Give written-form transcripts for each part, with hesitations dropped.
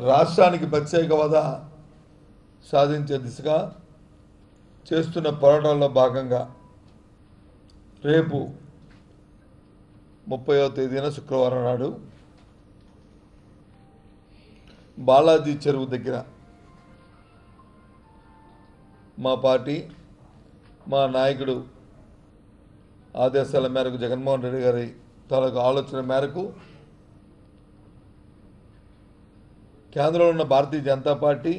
రాష్ట్రానికి ప్రత్యేక హోదా సాధించే దిశగా చేస్తున్న పోరాటాల్లో భాగంగా రేపు 30వ తేదీన శుక్రవారం నాడు బాలాజీ చెరువు దగ్గర మా పార్టీ మా నాయకుడు ఆదేశాల మేరకు జగన్మోహన్ రెడ్డి గారి తాలూకు ఆలోచన మేరకు కేంద్రంలో ఉన్న భారతీయ జనతా పార్టీ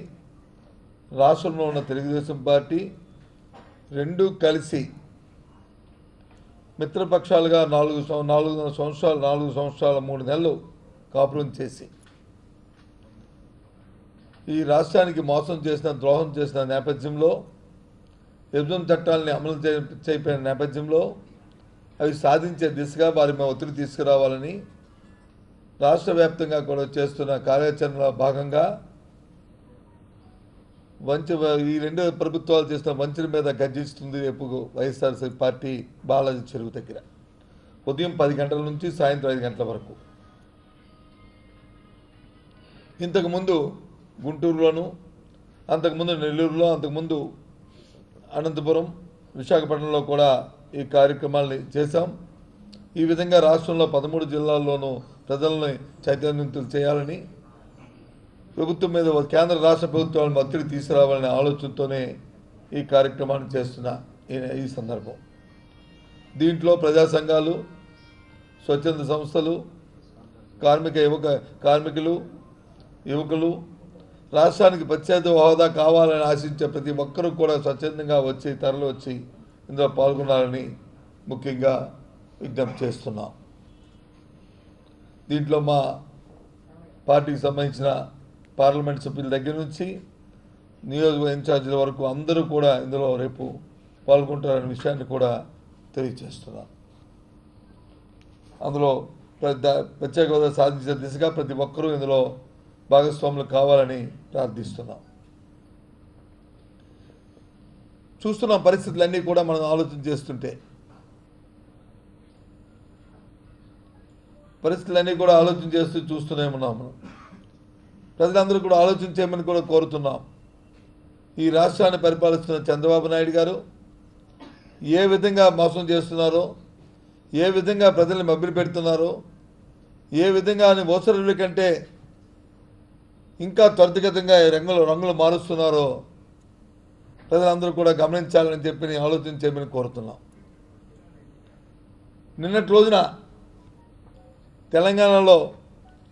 రాష్ట్రంలో ఉన్న తెలుగుదేశం పార్టీ రెండూ కలిసి మిత్రపక్షాలుగా 4 సంవత్సరాలు 3 నెలలు కాపురం చేసి ఈ రాష్ట్రానికి మోసం చేసిన ద్రోహం చేసిన నేపథ్యంలో విభజన చట్టాలని అమలు చేయకపోయిన నేపథ్యంలో అవి సాధించే దిశగా వారి మీద ఒత్తిడి తీసుకురావాలని రాష్ట్ర వ్యాప్తంగా కూడా చేస్తున్న కార్యాచరణలో భాగంగా ఈ రెండు ప్రభుత్వాలు చేస్తున్న వంచన మీద గర్జిస్తుంది రేపు వైఎస్ఆర్సీపీ పార్టీ బాలాజీ చెరువు దగ్గర ఉదయం 10 గంటల నుంచి సాయంత్రం 5 గంటల వరకు. ఇంతకుముందు గుంటూరులోను, అంతకుముందు నెల్లూరులో, అంతకుముందు అనంతపురం, విశాఖపట్నంలో కూడా ఈ కార్యక్రమాల్ని చేశాం. ఈ విధంగా రాష్ట్రంలో 13 జిల్లాల్లోనూ ప్రజల్ని చైతన్యవంతులు చేయాలని, ప్రభుత్వం మీద కేంద్ర రాష్ట్ర ప్రభుత్వాలను ఒత్తిడి తీసుకురావాలనే ఆలోచనతోనే ఈ కార్యక్రమాన్ని చేస్తున్న ఈ సందర్భం. దీంట్లో ప్రజా సంఘాలు, స్వచ్ఛంద సంస్థలు, కార్మికులు, యువకులు, రాష్ట్రానికి ప్రత్యేక హోదా కావాలని ఆశించే ప్రతి ఒక్కరూ కూడా స్వచ్ఛందంగా వచ్చి తరలి వచ్చి ఇందులో పాల్గొనాలని ముఖ్యంగా విజ్ఞప్తి చేస్తున్నాం. దీంట్లో మా పార్టీకి సంబంధించిన పార్లమెంట్ సభ్యుల దగ్గర నుంచి నియోజకవర్గ ఇన్ఛార్జీల వరకు అందరూ కూడా ఇందులో రేపు పాల్గొంటారనే విషయాన్ని కూడా తెలియజేస్తున్నాం. అందులో ప్రత్యేక హోదా సాధించే దిశగా ప్రతి ఒక్కరూ ఇందులో భాగస్వాములు కావాలని ప్రార్థిస్తున్నాం. చూస్తున్న పరిస్థితులన్నీ కూడా మనం ఆలోచన చేస్తుంటే చూస్తూనే ఉన్నాము. ప్రజలందరూ కూడా ఆలోచన చేయమని కూడా కోరుతున్నాం. ఈ రాష్ట్రాన్ని పరిపాలిస్తున్న చంద్రబాబు నాయుడు గారు ఏ విధంగా మోసం చేస్తున్నారో, ఏ విధంగా ప్రజల్ని మభ్య పెడుతున్నారో, ఏ విధంగా ఓసరుల కంటే ఇంకా త్వరితగతంగా రంగులు మారుస్తున్నారో ప్రజలందరూ కూడా గమనించాలని చెప్పి ఆలోచన చేయమని కోరుతున్నాం. నిన్నటి రోజున తెలంగాణలో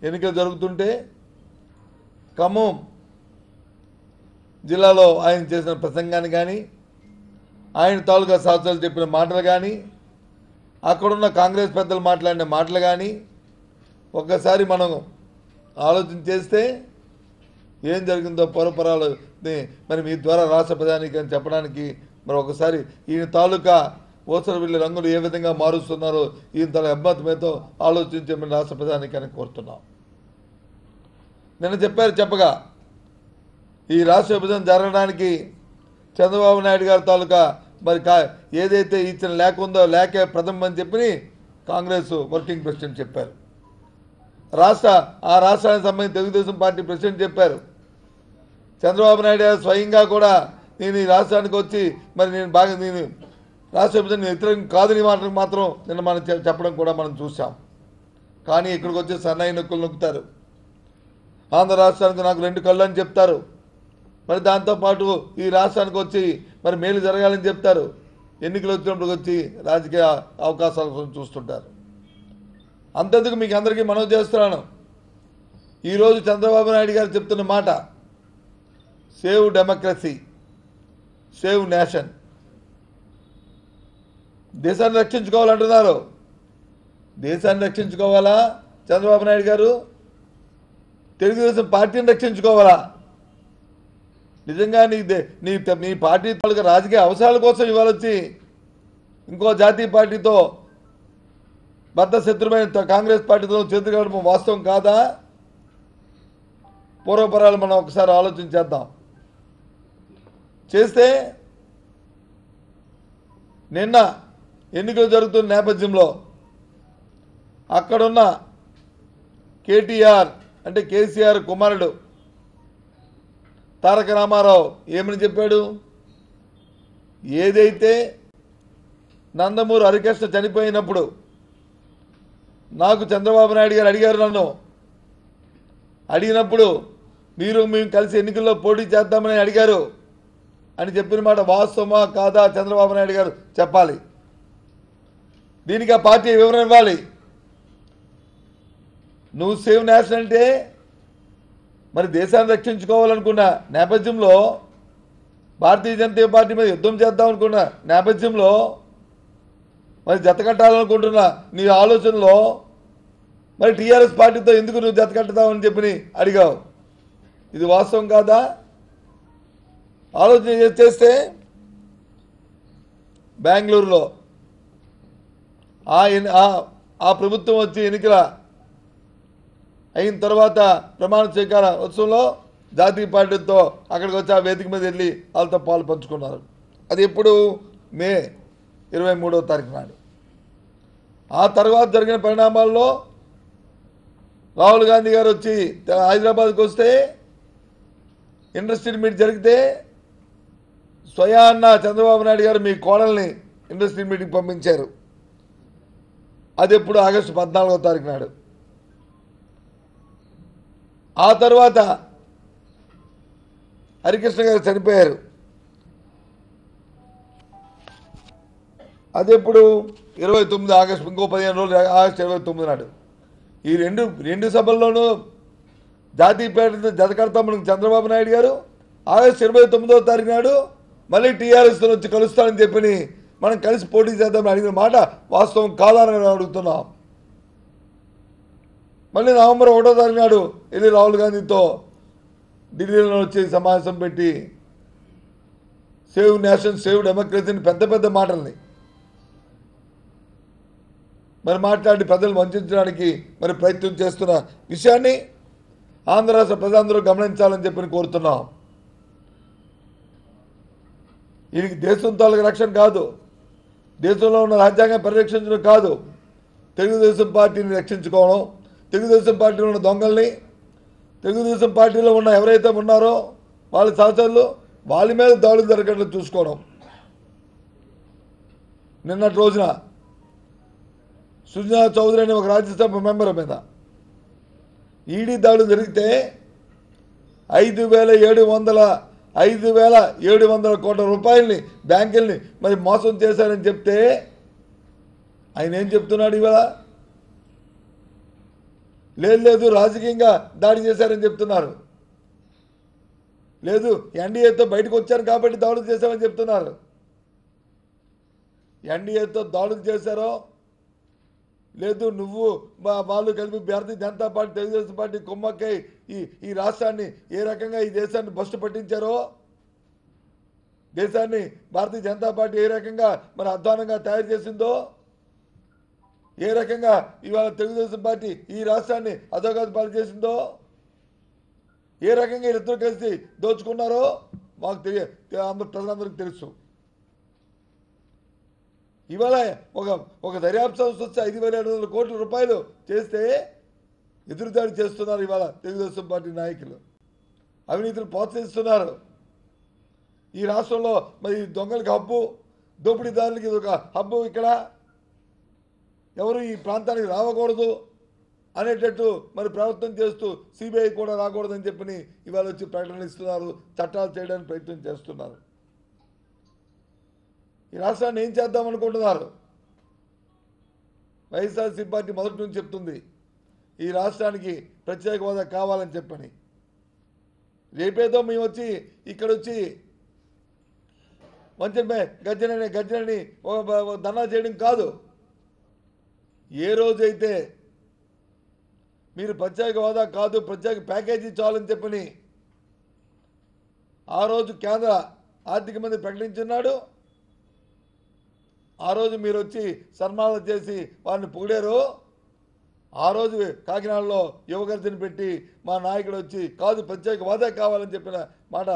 ఎన్నికలు జరుగుతుంటే ఖమ్మం జిల్లాలో ఆయన చేసిన ప్రసంగాన్ని కానీ, ఆయన తాలూకా శాస్త్రాలు చెప్పిన మాటలు కానీ, అక్కడున్న కాంగ్రెస్ పెద్దలు మాట్లాడిన మాటలు కానీ ఒక్కసారి మనం ఆలోచన చేస్తే ఏం జరిగిందో పొరపరాలు మరి మీ ద్వారా రాష్ట్ర ప్రధానికి అని చెప్పడానికి మరి ఒకసారి ఈయన తాలూకా ఓసరవిల్లి రంగులు ఏ విధంగా మారుస్తున్నారో ఈయన తల అభ్యంతమేతో ఆలోచించమని రాష్ట్ర ప్రధానికి అని కోరుతున్నాం. నిన్న చెప్పగా ఈ రాష్ట్ర విభజన జరగడానికి చంద్రబాబు నాయుడు గారి తాలూకా మరి ఏదైతే ఇచ్చిన లేఖ ఉందో లేఖే ప్రథమం అని చెప్పి కాంగ్రెస్ వర్కింగ్ ప్రెసిడెంట్ చెప్పారు. ఆ రాష్ట్రానికి సంబంధించి తెలుగుదేశం పార్టీ ప్రెసిడెంట్ చెప్పారు. చంద్రబాబు నాయుడు గారు స్వయంగా కూడా నేను ఈ రాష్ట్రానికి వచ్చి మరి నేను రాష్ట్ర విభజన వ్యతిరేకం కాదని మాటలు మాత్రం నిన్న మనం చెప్పడం కూడా మనం చూసాం. కానీ ఇక్కడికి వచ్చి సన్నాయి నొక్కులు నొక్కుతారు. ఆంధ్ర రాష్ట్రానికి నాకు 2 కళ్ళు అని చెప్తారు. మరి దాంతోపాటు ఈ రాష్ట్రానికి వచ్చి మరి మేలు జరగాలని చెప్తారు. ఎన్నికలు వచ్చినప్పుడు వచ్చి రాజకీయ అవకాశాల కోసం చూస్తుంటారు. అంతెందుకు మీకు అందరికీ మనవి చేస్తున్నాను. ఈరోజు చంద్రబాబు నాయుడు గారు చెప్తున్న మాట సేవ్ డెమోక్రసీ, సేవ్ నేషన్. దేశాన్ని రక్షించుకోవాలంటున్నారు. దేశాన్ని రక్షించుకోవాలా చంద్రబాబు నాయుడు గారు? తెలుగుదేశం పార్టీని రక్షించుకోవాలా? నిజంగా నీ పార్టీ తాలూకా రాజకీయ అవసరాల కోసం ఇవాళ వచ్చి ఇంకో జాతీయ పార్టీతో బద్ద శత్రుమైన కాంగ్రెస్ పార్టీతో చేతులు వాస్తవం కాదా? పూర్వపరాలు మనం ఒకసారి ఆలోచన చేద్దాం. చేస్తే నిన్న ఎన్నికలు జరుగుతున్న నేపథ్యంలో అక్కడున్న కేటీఆర్ అంటే కేసీఆర్ కుమారుడు తారక రామారావు ఏమని చెప్పాడు? ఏదైతే నందమూరి హరికృష్ణ చనిపోయినప్పుడు నాకు చంద్రబాబు నాయుడు గారు అడిగారు, నన్ను అడిగినప్పుడు మేము కలిసి ఎన్నికల్లో పోటీ చేద్దామని అడిగారు అని చెప్పిన మాట వాస్తవమా కాదా చంద్రబాబు నాయుడు గారు చెప్పాలి. దీనికి ఆ పార్టీ వివరణ ఇవ్వాలి. నువ్వు సేవ్ నేషన్ అంటే మరి దేశాన్ని రక్షించుకోవాలనుకున్న నేపథ్యంలో, భారతీయ జనతా పార్టీ మీద యుద్ధం చేద్దాం అనుకున్న నేపథ్యంలో, మరి జతకట్టాలనుకుంటున్న నీ ఆలోచనలో మరి టీఆర్ఎస్ పార్టీతో ఎందుకు నువ్వు జతకట్టుతావని చెప్పి అడిగావు. ఇది వాస్తవం కాదా? ఆలోచన చేస్తే బెంగళూరులో ఆ ప్రభుత్వం వచ్చి ఎన్నికల అయిన తర్వాత ప్రమాణ స్వీకార ఉత్సవంలో జాతీయ పార్టీతో అక్కడికి వచ్చి ఆ వేదిక మీద వెళ్ళి వాళ్ళతో పాలు పంచుకున్నారు. అది ఎప్పుడు? మే 23వ తారీఖు నాడు. ఆ తర్వాత జరిగిన పరిణామాల్లో రాహుల్ గాంధీ గారు వచ్చి హైదరాబాద్కి వస్తే ఇండస్ట్రీ మీట్ జరిగితే స్వయాన్న చంద్రబాబు నాయుడు గారు మీ కోడల్ని ఇండస్ట్రీ మీటింగ్ పంపించారు. అది ఎప్పుడు? ఆగస్టు 14వ తారీఖు నాడు. ఆ తర్వాత హరికృష్ణ గారు చనిపోయారు. అది ఎప్పుడు? 29 ఆగస్టు, ఇంకో 15 రోజులు ఆగస్టు 29 నాడు. ఈ రెండు సభల్లోనూ జాతీయ పార్టీతో జతకడతామని చంద్రబాబు నాయుడు గారు ఆగస్టు 29వ తారీఖు నాడు మళ్ళీ టీఆర్ఎస్తో వచ్చి కలుస్తానని చెప్పి మనం కలిసి పోటీ చేద్దామని అడిగిన మాట వాస్తవం కాదని అడుగుతున్నాం. మళ్ళీ నవంబర్ 1వ తారీఖు నాడు వెళ్ళి రాహుల్ గాంధీతో ఢిల్లీలో వచ్చి సమావేశం పెట్టి సేవ్ నేషన్, సేవ్ డెమోక్రసీని పెద్ద పెద్ద మాటల్ని మరి మాట్లాడి ప్రజలు వంచడానికి మరి ప్రయత్నం చేస్తున్న విషయాన్ని ఆంధ్ర రాష్ట్ర ప్రజలందరూ గమనించాలని చెప్పి కోరుతున్నాం. ఇది దేశం తాలూకు రక్షణ కాదు, దేశంలో ఉన్న రాజ్యాంగం పరిరక్షించడం కాదు, తెలుగుదేశం పార్టీని రక్షించుకోవడం, తెలుగుదేశం పార్టీలో ఉన్న దొంగల్ని, తెలుగుదేశం పార్టీలో ఉన్న ఎవరైతే ఉన్నారో వాళ్ళ సహచరులు వాళ్ళ మీద దాడులు జరగకుండా చూసుకోవడం. నిన్నటి రోజున సుజనా చౌదరి అనే ఒక రాజ్యసభ మెంబర్ మీద ఈడీ దాడులు జరిగితే 5,700 కోట్ల రూపాయలని బ్యాంకుల్ని మరి మోసం చేశారని చెప్తే ఆయన ఏం చెప్తున్నాడు ఇవాళ? లేదు రాజకీయంగా దాడి చేశారని చెప్తున్నారు. లేదు ఎన్డీఏతో బయటకు వచ్చారు కాబట్టి దాడులు చేశామని చెప్తున్నారు. ఎన్డీఏతో దాడులు చేశారో లేదు నువ్వు వాళ్ళు కలిపి భారతీయ జనతా పార్టీ, తెలుగుదేశం పార్టీ కుమ్మక్కై ఈ రాష్ట్రాన్ని ఏ రకంగా ఈ దేశాన్ని బస్టు పట్టించారో, దేశాన్ని భారతీయ జనతా పార్టీ ఏ రకంగా మరి అధ్వానంగా తయారు చేసిందో, ఏ రకంగా ఇవాళ తెలుగుదేశం పార్టీ ఈ రాష్ట్రాన్ని అధోగతి పాలు చేసిందో, ఏ రకంగా వీళ్ళిద్దరూ కలిసి దోచుకున్నారో మాకు ప్రజలందరికీ తెలుసు. ఇవాళ ఒక దర్యాప్తు సంస్థ వచ్చి 5,700 కోట్ల రూపాయలు చేస్తే ఎదురుదాడి చేస్తున్నారు. ఇవాళ తెలుగుదేశం పార్టీ నాయకులు అవినీతిని ప్రోత్సహిస్తున్నారు. ఈ రాష్ట్రంలో మరి దొంగలకి హబ్బు, దోపిడీదారులకి ఇది ఒక హబ్బు, ఇక్కడ ఎవరు ఈ ప్రాంతానికి రావకూడదు అనేటట్టు మరి ప్రవర్తన చేస్తూ సిబిఐ కూడా రాకూడదని చెప్పి ఇవాళ వచ్చి ప్రకటనలు ఇస్తున్నారు, చట్టాలు చేయడానికి ప్రయత్నం చేస్తున్నారు. ఈ రాష్ట్రాన్ని ఏం చేద్దామనుకుంటున్నారు? వైఎస్ఆర్సీపీ పార్టీ మొదటి నుంచి చెప్తుంది ఈ రాష్ట్రానికి ప్రత్యేక హోదా కావాలని చెప్పని. రేపేదో మేము వచ్చి ఇక్కడ వచ్చి మంచి గజ్జనని ధర్నా చేయడం కాదు. ఏ రోజైతే మీరు ప్రత్యేక హోదా కాదు ప్రత్యేక ప్యాకేజీ చాలని చెప్పని ఆ రోజు కేంద్ర ఆర్థిక మంత్రి ప్రకటించున్నాడు. ఆ రోజు మీరు వచ్చి సన్మానాలు చేసి వారిని పొగిడారు. ఆ రోజు కాకినాడలో యువగర్జన పెట్టి మా నాయకుడు వచ్చి కాదు ప్రత్యేక హోదా కావాలని చెప్పిన మాట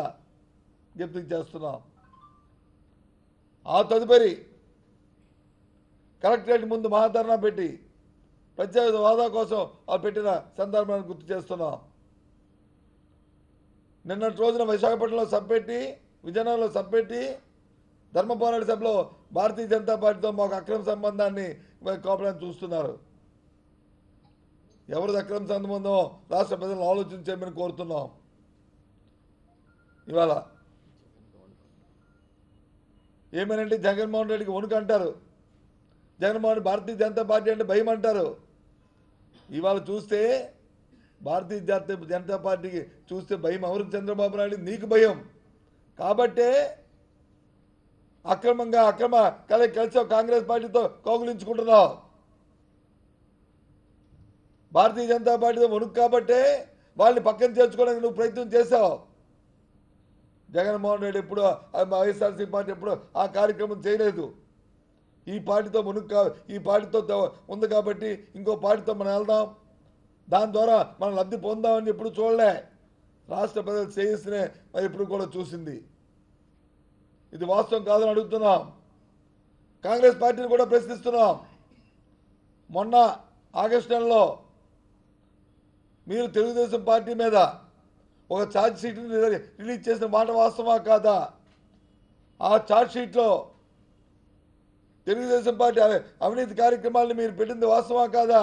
జ్ఞప్తి చేస్తున్నాం. ఆ తదుపరి కలెక్టరేట్ ముందు మహాధర్నా పెట్టి ప్రత్యేక హోదా కోసం పెట్టిన సందర్భాన్ని గుర్తు చేస్తున్నాం. నిన్నటి రోజున విశాఖపట్నంలో సభ్యపెట్టి, విజయనగరంలో సభ్యపెట్టి, ధర్మపోరాట సభలో భారతీయ జనతా పార్టీతో మాకు అక్రమ సంబంధాన్ని కోపడానికి చూస్తున్నారు. ఎవరిది అక్రమ సంబంధం రాష్ట్ర ప్రజలను ఆలోచించేమని కోరుతున్నాం. ఇవాళ ఏమనంటే జగన్మోహన్ రెడ్డికి వణుకు అంటారు, జగన్మోహన్ భారతీయ జనతా పార్టీ అంటే భయం అంటారు. ఇవాళ చూస్తే భారతీయ జనతా పార్టీకి చూస్తే భయం ఎవరికి? చంద్రబాబు నాయుడు నీకు భయం కాబట్టే అక్రమంగా కలిసి కాంగ్రెస్ పార్టీతో కౌగులించుకుంటున్నావు. భారతీయ జనతా పార్టీతో వణుకు కాబట్టే వాళ్ళని పక్కన చేర్చుకోవడానికి నువ్వు ప్రయత్నం చేశావు. జగన్మోహన్ రెడ్డి ఎప్పుడు, వైఎస్ఆర్సీ పార్టీ ఎప్పుడు ఆ కార్యక్రమం చేయలేదు. ఈ పార్టీతో ఈ పార్టీతో ఉంది కాబట్టి ఇంకో పార్టీతో మనం వెళ్దాం, దాని ద్వారా మనం లబ్ధి పొందామని ఎప్పుడు చూడలే. రాష్ట్ర ప్రజలు శ్రేయస్సునే ఎప్పుడు కూడా చూసింది. ఇది వాస్తవం కాదని అడుగుతున్నాం. కాంగ్రెస్ పార్టీని కూడా ప్రశ్నిస్తున్నాం. మొన్న ఆగస్టు నెలలో మీరు తెలుగుదేశం పార్టీ మీద ఒక ఛార్జ్ షీట్ని రిలీజ్ చేసిన మాట వాస్తవా కాదా? ఆ ఛార్జ్ షీట్లో తెలుగుదేశం పార్టీ అవినీతి కార్యక్రమాలను మీరు పెట్టింది వాస్తవా కాదా?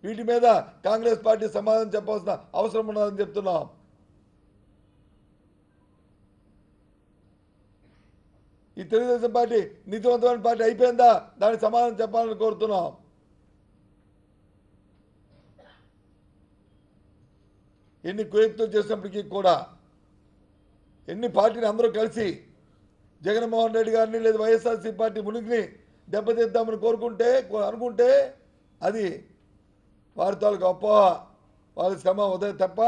వీటి మీద కాంగ్రెస్ పార్టీ సమాధానం చెప్పాల్సిన అవసరం ఉన్నదని చెప్తున్నాం. ఈ తెలుగుదేశం పార్టీ నీతివంతమైన పార్టీ అయిపోయిందా? దానికి సమాధానం చెప్పాలని కోరుతున్నాం. ఎన్ని కుయుక్తులు చేసినప్పటికీ కూడా, ఎన్ని పార్టీని అందరూ కలిసి జగన్మోహన్ రెడ్డి గారిని లేదా వైఎస్ఆర్సీ పార్టీ మునిగిని దెబ్బతీద్దామని అనుకుంటే అది వారి తాలూకు అపోహ, వాళ్ళ శ్రమ ఉదయం తప్ప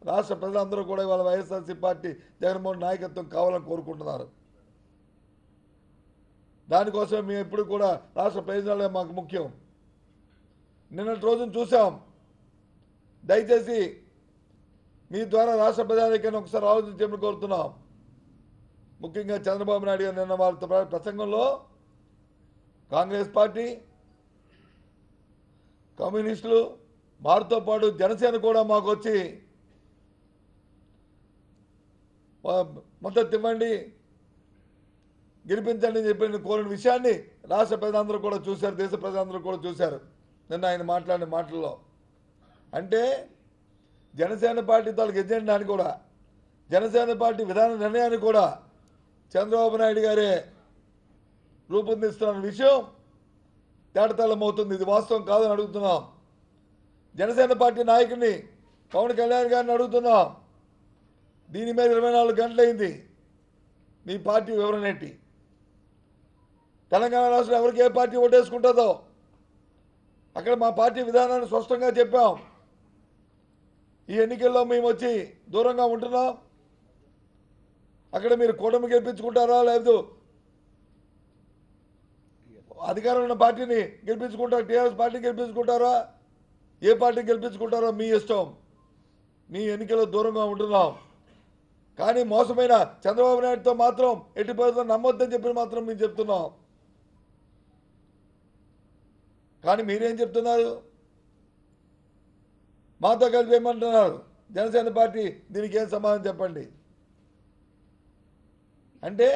రాష్ట్ర ప్రజలందరూ కూడా ఇవాళ వైఎస్ఆర్సీ పార్టీ జగన్మోహన్ నాయకత్వం కావాలని కోరుకుంటున్నారు. దానికోసమే మేము ఎప్పుడు కూడా రాష్ట్ర ప్రయోజనాలే మాకు ముఖ్యం. నిన్నటి రోజున చూసాం. దయచేసి మీ ద్వారా రాష్ట్ర ప్రజానికైనా ఒకసారి ఆలోచించమని కోరుతున్నాం. ముఖ్యంగా చంద్రబాబు నాయుడు గారు నిన్న వాళ్ళ ప్రసంగంలో కాంగ్రెస్ పార్టీ, కమ్యూనిస్టులు, వారితో పాటు జనసేన కూడా మాకు వచ్చి మద్దతు ఇవ్వండి, గెలిపించండి అని చెప్పి కోరిన విషయాన్ని రాష్ట్ర ప్రజలందరూ కూడా చూశారు, దేశ ప్రజలందరూ కూడా చూశారు నిన్న ఆయన మాట్లాడిన మాటల్లో. అంటే జనసేన పార్టీ తాలూకు ఎజెండాని కూడా, జనసేన పార్టీ విధాన నిర్ణయాన్ని కూడా చంద్రబాబు నాయుడు గారే రూపొందిస్తున్న విషయం తేటతెల్లమవుతుంది. ఇది వాస్తవం కాదని అడుగుతున్నాం. జనసేన పార్టీ నాయకుడిని పవన్ కళ్యాణ్ గారిని అడుగుతున్నాం. దీని మీద 24 గంటలైంది. మీ పార్టీ వివరణ ఏంటి? తెలంగాణ రాష్ట్రంలో ఎవరికి ఏ పార్టీ ఓటేసుకుంటుందో అక్కడ మా పార్టీ విధానాన్ని స్పష్టంగా చెప్పాం. ఈ ఎన్నికల్లో మేము వచ్చి దూరంగా ఉంటున్నాం. అక్కడ మీరు కూటమి గెలిపించుకుంటారా, లేదు అధికారంలో ఉన్న పార్టీని గెలిపించుకుంటారా, టీఆర్ఎస్ పార్టీని గెలిపించుకుంటారా, ఏ పార్టీని గెలిపించుకుంటారో మీ ఇష్టం. మీ ఎన్నికల్లో దూరంగా ఉంటున్నాం. కానీ మోసమైన చంద్రబాబు నాయుడుతో మాత్రం ఎట్టి పరిస్థితుల్లో నమ్మొద్దని చెప్పి మాత్రం మేము చెప్తున్నాం. కానీ మీరేం చెప్తున్నారు? మాతో కలిపి ఏమంటున్నారు? జనసేన పార్టీ దీనికి ఏం సమాధానం చెప్పండి. అంటే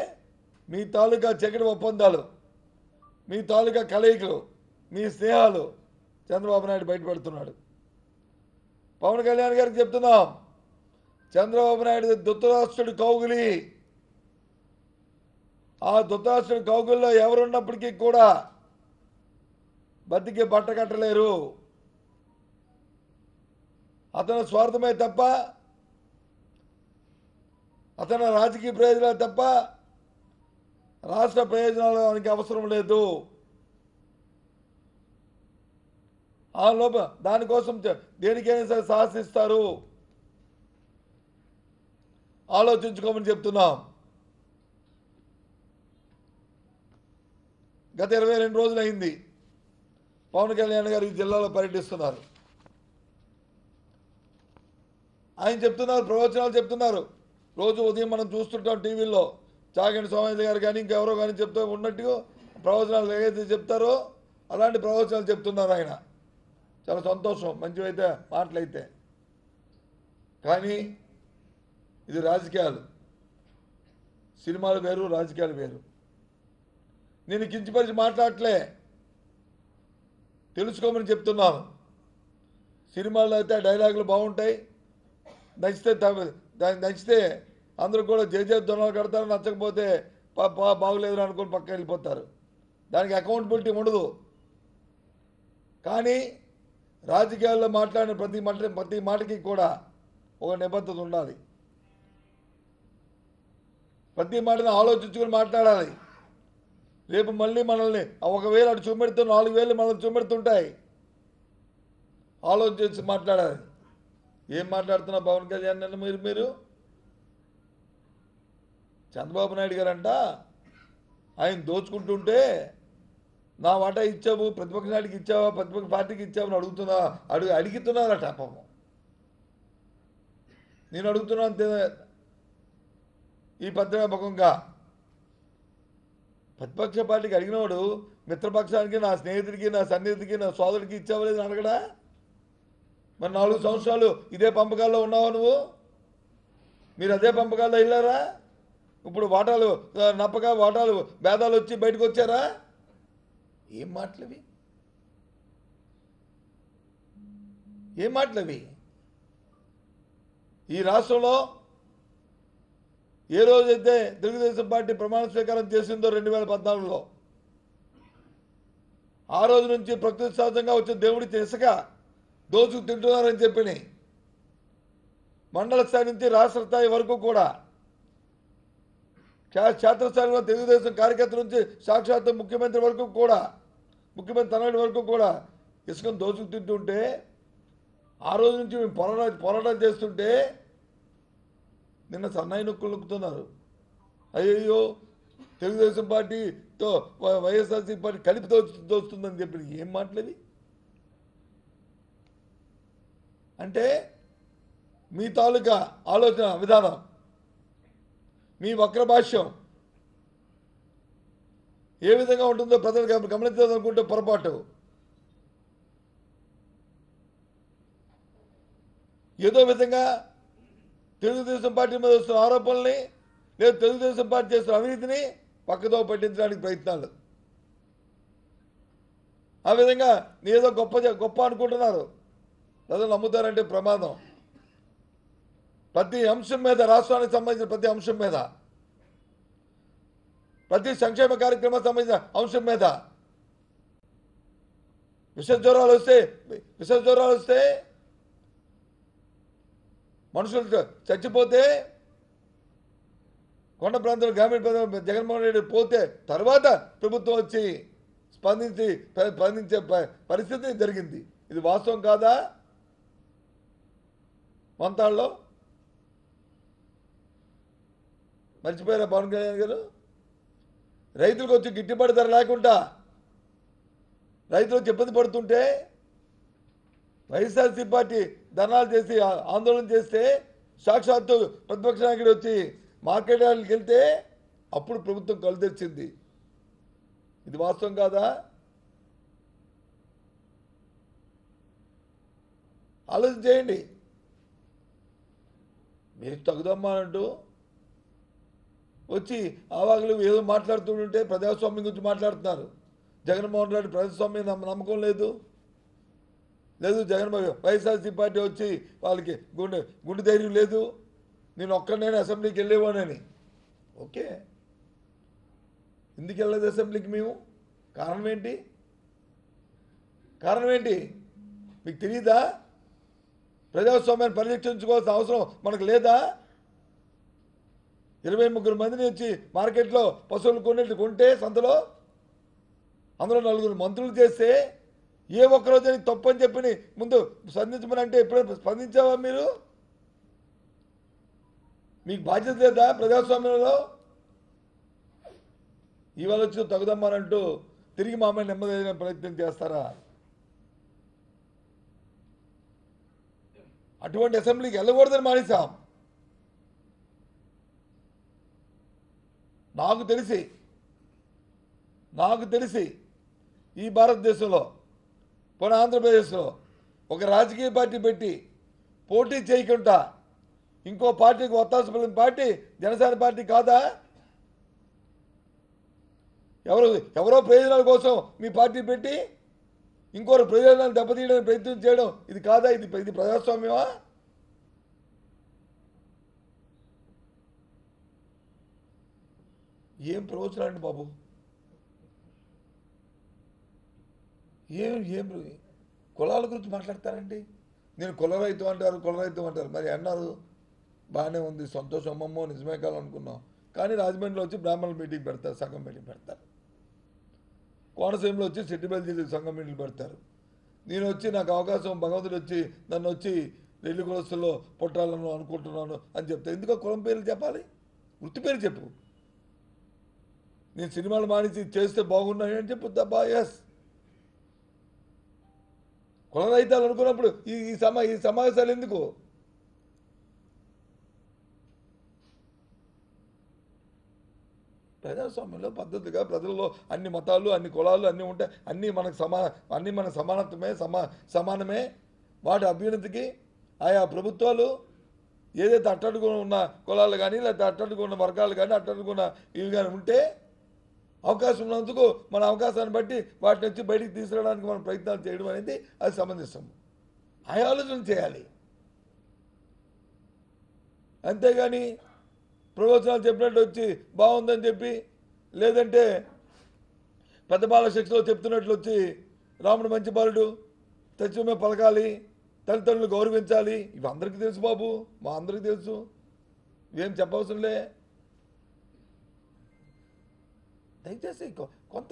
మీ తాలూకా చక్కెర ఒప్పందాలు, మీ తాలూకా కలయికలు, మీ స్నేహాలు చంద్రబాబు నాయుడు బయటపెడుతున్నాడు. పవన్ కళ్యాణ్ గారికి చెప్తున్నాం, చంద్రబాబు నాయుడు ధృతరాష్ట్రుడి కౌగులి. ఆ ధృతరాష్ట్రుడి కౌగుల్లో ఎవరున్నప్పటికీ కూడా బతికి బట్ట కట్టలేరు. అతను స్వార్థమే తప్ప, అతని రాజకీయ ప్రయోజనాలు తప్ప రాష్ట్ర ప్రయోజనాలు ఆయనకి అవసరం లేదు. ఆ లోపల దానికోసం దేనికైనా సరే సాహసిస్తారు. ఆలోచించుకోమని చెప్తున్నాం. గత 22 రోజులు అయింది పవన్ కళ్యాణ్ గారు ఈ జిల్లాలో పర్యటిస్తున్నారు. ఆయన చెప్తున్నారు, ప్రవచనాలు చెప్తున్నారు. రోజు ఉదయం మనం చూస్తుంటాం టీవీల్లో, చాగంటి సోమయ్య గారు కానీ ఇంకెవరో కానీ చెప్తూ ఉన్నట్టుగా ప్రవచనాలు ఏదైతే చెప్తారో అలాంటి ప్రవచనాలు చెప్తున్నారు ఆయన. చాలా సంతోషం, మంచివైతే మాటలైతే. కానీ ఇది రాజకీయాలు. సినిమాలు వేరు, రాజకీయాలు వేరు. నేను కించపరిచి మాట్లాడట్లే, తెలుసుకోమని చెప్తున్నాను. సినిమాల్లో అయితే డైలాగులు బాగుంటాయి, నచ్చితే అందరూ కూడా జయ దొనలు కడతారు, నచ్చకపోతే బాగులేదు అనుకుని పక్కన వెళ్ళిపోతారు. దానికి అకౌంటబిలిటీ ఉండదు. కానీ రాజకీయాల్లో మాట్లాడిన ప్రతి మాటకి కూడా ఒక నిబద్ధత ఉండాలి. ప్రతి మాటను ఆలోచించుకొని మాట్లాడాలి. రేపు మళ్ళీ మనల్ని 1,000 అటు చూపెడుతూ 4,000 మనల్ని చూపెడుతుంటాయి. ఆలోచించి మాట్లాడాలి. ఏం మాట్లాడుతున్నా పవన్ కళ్యాణ్ అన్న మీరు చంద్రబాబు నాయుడు గారంట ఆయన దోచుకుంటుంటే నా వాటా ఇచ్చావు, ప్రతిపక్ష నాయుడికి ఇచ్చావా, ప్రతిపక్ష పార్టీకి ఇచ్చావని అడుగుతున్నారట. పాపం నేను అడుగుతున్నా అంతే. ఈ పత్రికా ముఖంగా ప్రతిపక్ష పార్టీకి అడిగినవాడు మిత్రపక్షానికి, నా స్నేహితుడికి, నా సన్నిహితుడికి, నా సోదరుడికి ఇచ్చావలేదని అడగడా? మరి 4 సంవత్సరాలు ఇదే పంపకాల్లో ఉన్నావా నువ్వు? మీరు అదే పంపకాల్లో వెళ్ళారా? ఇప్పుడు వాటాలు వాటాలు భేదాలు వచ్చి బయటకు వచ్చారా? ఏం మాటలవి? ఏం మాటలవి? ఈ రాష్ట్రంలో ఏ రోజైతే తెలుగుదేశం పార్టీ ప్రమాణ స్వీకారం చేసిందో 2014లో, ఆ రోజు నుంచి ప్రకృతి సహజంగా వచ్చే దేవుడి ఇసుక దోచుకు తింటున్నారని చెప్పి మండల స్థాయి నుంచి రాష్ట్ర స్థాయి వరకు కూడా, క్షేత్రస్థాయిలో తెలుగుదేశం కార్యకర్తల నుంచి సాక్షాత్ ముఖ్యమంత్రి వరకు కూడా, ముఖ్యమంత్రి తనయుడి వరకు కూడా ఇసుకను దోచుకు తింటుంటే, ఆ రోజు నుంచి మేము పోరాటం చేస్తుంటే నిన్న సన్నాయి నొక్కులు నొక్కుతున్నారు. అయ్యో తెలుగుదేశం పార్టీతో వైఎస్ఆర్సీపీ పార్టీ కలిపి దోస్తుందని చెప్పి ఏం మాటలేవి? అంటే మీ తాలూకా ఆలోచన విధానం, మీ వక్ర భాష్యం ఏ విధంగా ఉంటుందో ప్రజలు గమనించాలనుకుంటే పొరపాటు. ఏదో విధంగా తెలుగుదేశం పార్టీ మీద వస్తున్న ఆరోపణల్ని, లేదా తెలుగుదేశం పార్టీ చేస్తున్న అవినీతిని పక్కదో పట్టించడానికి ప్రయత్నాలు. ఆ విధంగా ఏదో గొప్ప అనుకుంటున్నారు. ప్రజలు నమ్ముతారంటే ప్రమాదం. ప్రతి అంశం మీద, రాష్ట్రానికి సంబంధించిన ప్రతి అంశం మీద, ప్రతి సంక్షేమ కార్యక్రమానికి సంబంధించిన అంశం మీద విష జ్వరాలు వస్తే మనుషులు చచ్చిపోతే, కొండ ప్రాంతంలో గ్రామీణ ప్రాంతంలో జగన్మోహన్ రెడ్డి పోతే తర్వాత ప్రభుత్వం వచ్చి స్పందించే పరిస్థితి జరిగింది. ఇది వాస్తవం కాదా? మంతాళ్ళలో మర్చిపోయారా పవన్ కళ్యాణ్ గారు? రైతులకు వచ్చి గిట్టుబాటు ధర లేకుండా రైతులకు ఇబ్బంది పడుతుంటే వైఎస్ఆర్సీ పార్టీ ధర్నాలు చేసి ఆందోళన చేస్తే సాక్షాత్తు ప్రతిపక్ష నాయకుడు వచ్చి మార్కెట్ యార్డ్కి వెళ్తే అప్పుడు ప్రభుత్వం కళ్ళు తెచ్చింది. ఇది వాస్తవం కాదా? ఆలోచన చేయండి. మీరు తగుదమ్మా అంటూ వచ్చి ఆవాగులు ఏదో మాట్లాడుతుంటే ప్రజాస్వామ్యం గురించి మాట్లాడుతున్నారు. జగన్మోహన్ రెడ్డి ప్రజాస్వామ్యం నమ్మకం లేదు. వైఎస్ఆర్సీ పార్టీ వచ్చి వాళ్ళకి గుండె ధైర్యం లేదు. నేను ఒక్కడైనా అసెంబ్లీకి వెళ్ళేవానని. ఓకే, ఎందుకు వెళ్ళలేదు అసెంబ్లీకి మేము? కారణం ఏంటి? మీకు తెలియదా? ప్రజాస్వామ్యాన్ని పరిరక్షించుకోవాల్సిన అవసరం మనకు లేదా? 23 మందిని వచ్చి మార్కెట్లో పశువులు కొంటే సంతలో, అందులో 4 మంత్రులు చేస్తే ఏ ఒక్కరోజు తప్పని చెప్పి ముందు స్పందించమని అంటే ఎప్పుడైనా స్పందించావా మీరు? మీకు బాధ్యత లేదా ప్రజాస్వామ్యంలో? ఇవాళ వచ్చి తగుదమ్మానంటూ తిరిగి మా అమ్మాయి నెమ్మదైన ప్రయత్నం చేస్తారా? అటువంటి అసెంబ్లీకి వెళ్ళకూడదని మానేశాం. నాకు తెలిసి ఈ భారతదేశంలో, పోనీ ఆంధ్రప్రదేశ్లో ఒక రాజకీయ పార్టీ పెట్టి పోటీ చేయకుండా ఇంకో పార్టీకి ఒత్తాస పలికిన పార్టీ జనసేన పార్టీ కాదా? ఎవరో ప్రయోజనాల కోసం మీ పార్టీ పెట్టి ఇంకోరు ప్రయోజనాలు దెబ్బతీయడానికి ప్రయత్నం చేయడం ఇది కాదా? ఇది ప్రజాస్వామ్యమా? ఏం ప్రవచనాలు అండి బాబు? ఏం కులాల గురించి మాట్లాడతారండి? నేను కుల రైతు అంటారు. మరి అన్నారు బాగానే ఉంది, సంతోషం, అమ్మమ్మో నిజమే కావాలనుకున్నాం. కానీ రాజమండ్రిలో వచ్చి బ్రాహ్మణుల మీటింగ్ పెడతారు, సంఘం మీటింగ్ పెడతారు. కోనసీమలో వచ్చి సెట్టిబెల్జీ సంఘం మీటింగ్ పెడతారు. నేను వచ్చి నాకు అవకాశం భగవంతుడు వచ్చి నన్ను వచ్చి రెల్లి కులస్తుల్లో పుట్టాలను అనుకుంటున్నాను అని చెప్తా. ఎందుకో కులం పేర్లు చెప్పాలి? వృత్తి పేరు చెప్పు. నేను సినిమాలు మానేసి చేస్తే బాగున్నాను అని చెప్పు. దబ్బా ఎస్. కుల రైతాలు అనుకున్నప్పుడు ఈ సమావేశాలు ఎందుకు? ప్రజాస్వామ్యంలో పద్ధతిగా ప్రజల్లో అన్ని మతాలు అన్ని కులాలు అన్నీ ఉంటాయి. అన్నీ మనకు సమానమే. వాటి అభ్యున్నతికి ఆయా ప్రభుత్వాలు ఏదైతే అట్టడుగున ఉన్న కులాలు కానీ లేకపోతే అట్టడుగున ఉన్న వర్గాలు కానీ అట్టడుగున్న ఇవి కానీ ఉంటే అవకాశం ఉన్నందుకు మన అవకాశాన్ని బట్టి వాటిని వచ్చి బయటికి తీసుకురావడానికి మనం ప్రయత్నాలు చేయడం అనేది అది సమంజసం. ఆ ఆలోచన చేయాలి. అంతేగాని ప్రవచనాలు చెప్పినట్టు వచ్చి బాగుందని చెప్పి, లేదంటే పెద్ద బాల శిక్షలో చెప్తున్నట్లు వచ్చి రాముడు మంచి బాలుడు, తత్వమే పలకాలి, తల్లిదండ్రులు గౌరవించాలి, ఇవి అందరికీ తెలుసు బాబు, మా అందరికీ తెలుసు, ఇవేం చెప్పవసరంలే. దయచేసి కొంత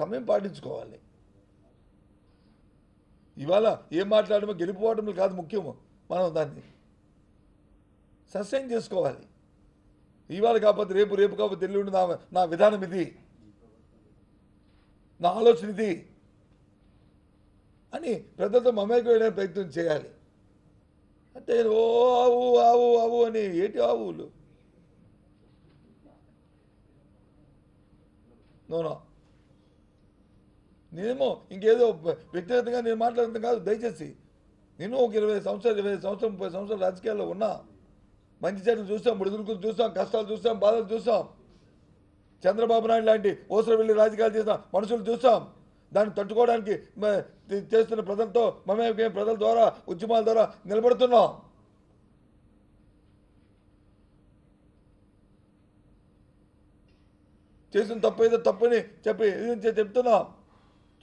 సమయం పాటించుకోవాలి. ఇవాళ ఏం మాట్లాడమో గెలిపోవడం కాదు ముఖ్యము, మనం దాన్ని సస్టైన్ చేసుకోవాలి. ఇవాళ కాకపోతే రేపు కాకపోతే ఎల్లుండి నా విధానం ఇది, నా ఆలోచన ఇది అని ప్రజలతో మమేకం వేయడానికి ప్రయత్నం చేయాలి. అంటే ఓ ఆవు అని ఏంటి ఆవులు? నోనో నేనేమో ఇంకేదో వ్యక్తిగతంగా నేను మాట్లాడటం కాదు. దయచేసి నేను ఒక 20 సంవత్సరాలు 30 సంవత్సరాలు రాజకీయాల్లో ఉన్నా. మంచి చెట్లు చూసాం, మృదులకు చూసాం, కష్టాలు చూసాం, బాధలు చూసాం. చంద్రబాబు నాయుడు లాంటి ఓసర వెళ్ళి రాజకీయాలు చేసిన మనుషులు చూసాం. దాన్ని తట్టుకోవడానికి చేస్తున్న ప్రజలతో ప్రజల ద్వారా ఉద్యమాల ద్వారా నిలబడుతున్నాం. చేసిన తప్పేదో తప్పని చెప్తున్నాం.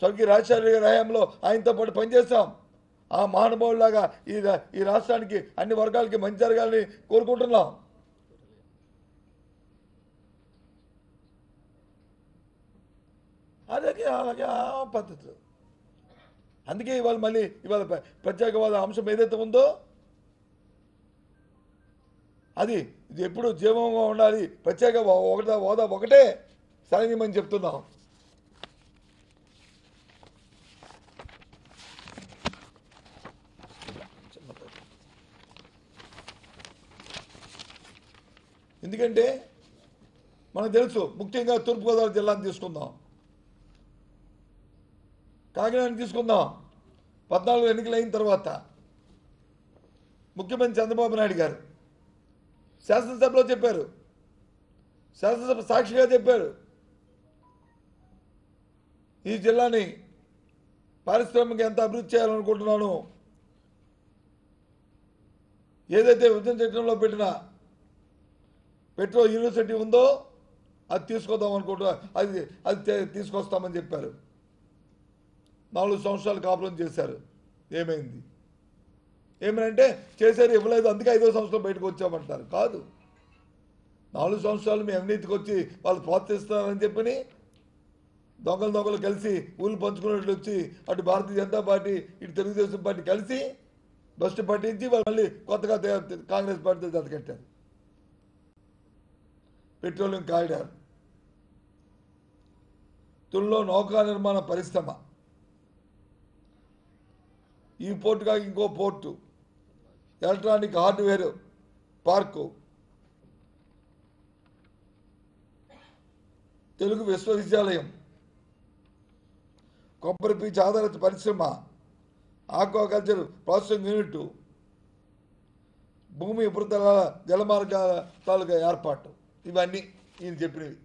స్వర్గీయ రాజశేఖర గారి హయాంలో ఆయనతో పాటు పనిచేస్తాం. ఆ మహానుభావులాగా ఈ రాష్ట్రానికి అన్ని వర్గాలకి మంచి జరగాలని కోరుకుంటున్నాం. అలాగే ఆ పద్ధతులు. అందుకే ఇవాళ ప్రత్యేకవాద అంశం ఏదైతే ఉందో ఇది ఎప్పుడు జీవంగా ఉండాలి. ప్రత్యేక హోదా ఒకటే సరైనమని చెప్తున్నాం. ఎందుకంటే మనకు తెలుసు, ముఖ్యంగా తూర్పుగోదావరి జిల్లాను తీసుకుందాం, కాకినాడని తీసుకుందాం. 14 ఎన్నికలు అయిన తర్వాత ముఖ్యమంత్రి చంద్రబాబు నాయుడు గారు శాసనసభలో చెప్పారు, శాసనసభ సాక్షిగా చెప్పారు, ఈ జిల్లాని పారిశ్రామిక ఎంత అభివృద్ధి చేయాలనుకుంటున్నాను, ఏదైతే విభజన చట్టంలో పెట్టిన పెట్రోల్ యూనివర్సిటీ ఉందో అది తీసుకొద్దాం అనుకుంటున్నా, అది తీసుకొస్తామని చెప్పారు. 4 సంవత్సరాలు కాపురం చేశారు. ఏమైంది? ఏమనంటే చేశారు, ఇవ్వలేదు, అందుకే 5వ సంవత్సరం బయటకు వచ్చామంటారు. కాదు, 4 సంవత్సరాలు మీ అవినీతికి వచ్చి వాళ్ళు ప్రోత్సహిస్తున్నారని చెప్పని దొంగలు కలిసి ఊళ్ళు పంచుకున్నట్లు వచ్చి అటు భారతీయ జనతా పార్టీ ఇటు తెలుగుదేశం పార్టీ కలిసి బస్టు పట్టించి వాళ్ళు మళ్ళీ కొత్తగా కాంగ్రెస్ పార్టీతో జతకట్టారు. పెట్రోలియం కారిడార్, తుల్లో నౌకా నిర్మాణ పరిశ్రమ, ఈ పోర్టు కాక ఇంకో port, electronic hardware park, Telugu విశ్వవిద్యాలయం, కొబ్బరి పీచు ఆధారిత పరిశ్రమ, ఆక్వాకల్చర్ ప్రాసెసింగ్ యూనిట్, భూమి ఉపరితల జలమార్గాల తాలూకా ఏర్పాటు, ఇవన్నీ ఈయన చెప్పినవి.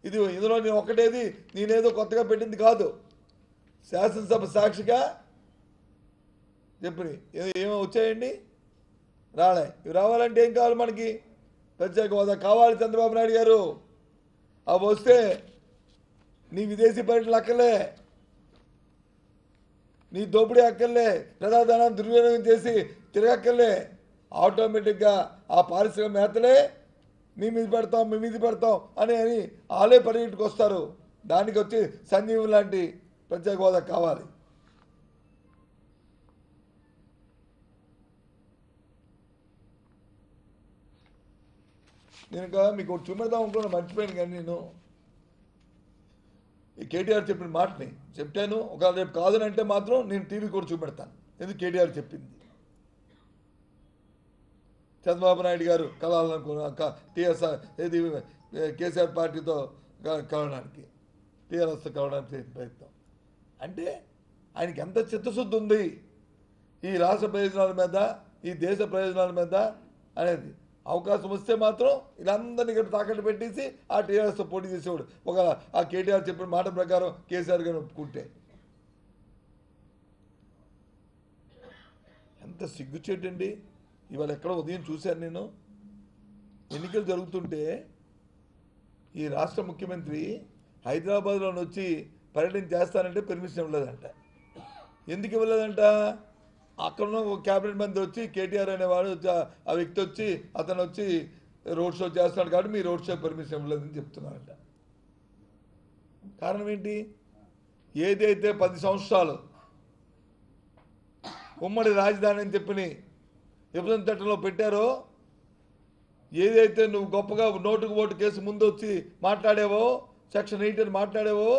ఇందులో నేను ఒకటేది నేనేదో కొత్తగా పెట్టింది కాదు, శాసనసభ సాక్షిగా చెప్పినవి. ఏమో వచ్చాయండి, రాలే. ఇవి రావాలంటే ఏం కావాలి మనకి? ప్రత్యేక హోదా కావాలి చంద్రబాబు నాయుడు గారు. అవి వస్తే నీ విదేశీ పర్యటనలు అక్కర్లే, నీ దోపిడీ అక్కర్లే, ప్రజాధనాన్ని దుర్వినియోగం చేసి తిరగక్కర్లే. ఆటోమేటిక్గా ఆ పారిశ్రామికవేత్తలే మీ మీద పెడతాం అని వాళ్ళే పరిగెట్టుకు వస్తారు. దానికి వచ్చి సంజీవ్ లాంటి ప్రత్యేక హోదా కావాలి. నేను ఇంకా మీకు చూపెడదాం అనుకున్నా, మర్చిపోయాను. కానీ నేను ఈ కేటీఆర్ చెప్పిన మాటని చెప్తాను. ఒకవేళ రేపు కాదనంటే మాత్రం నేను టీవీ కూడా చూపెడతాను. ఎందుకు కేటీఆర్ చెప్పింది. చంద్రబాబు నాయుడు గారు కలాలనుకున్న టీఆర్ఎస్ ఏది కేసీఆర్ పార్టీతో కలవడానికి, టీఆర్ఎస్తో కలవడానికి ప్రయత్నం. అంటే ఆయనకి ఎంత చిత్తశుద్ధి ఉంది ఈ రాష్ట్ర ప్రయోజనాల మీద, ఈ దేశ ప్రయోజనాల మీద అనేది. అవకాశం వస్తే మాత్రం వీళ్ళందరినీ ఇక్కడ తాకట్టు పెట్టేసి ఆ టీఆర్ఎస్తో పోటీ చేసేవాడు. ఒక ఆ కేటీఆర్ చెప్పిన మాట ప్రకారం కేసీఆర్ గారు ఒప్పుకుంటే ఎంత సిగ్గుచేటండి. ఇవాళ ఎక్కడో ఉదయం చూశాను నేను, ఎన్నికలు జరుగుతుంటే ఈ రాష్ట్ర ముఖ్యమంత్రి హైదరాబాద్లో వచ్చి పర్యటన చేస్తానంటే పర్మిషన్ ఇవ్వలేదంట. ఎందుకు ఇవ్వలేదంట? అక్కడున్న ఒక క్యాబినెట్ మంది వచ్చి కేటీఆర్ అనేవాడు ఆ వ్యక్తి వచ్చి అతను వచ్చి రోడ్ షో చేస్తున్నాడు కాబట్టి మీ రోడ్ షో పర్మిషన్ ఇవ్వలేదని చెప్తున్నారంట. కారణం ఏంటి? ఏదైతే 10 సంవత్సరాలు ఉమ్మడి రాజధాని అని చెప్పి విభజన చట్టంలో పెట్టారో, ఏదైతే నువ్వు గొప్పగా నోటుకు ఓటు కేసు ముందు వచ్చి మాట్లాడావో, సెక్షన్ 8 అని మాట్లాడావో,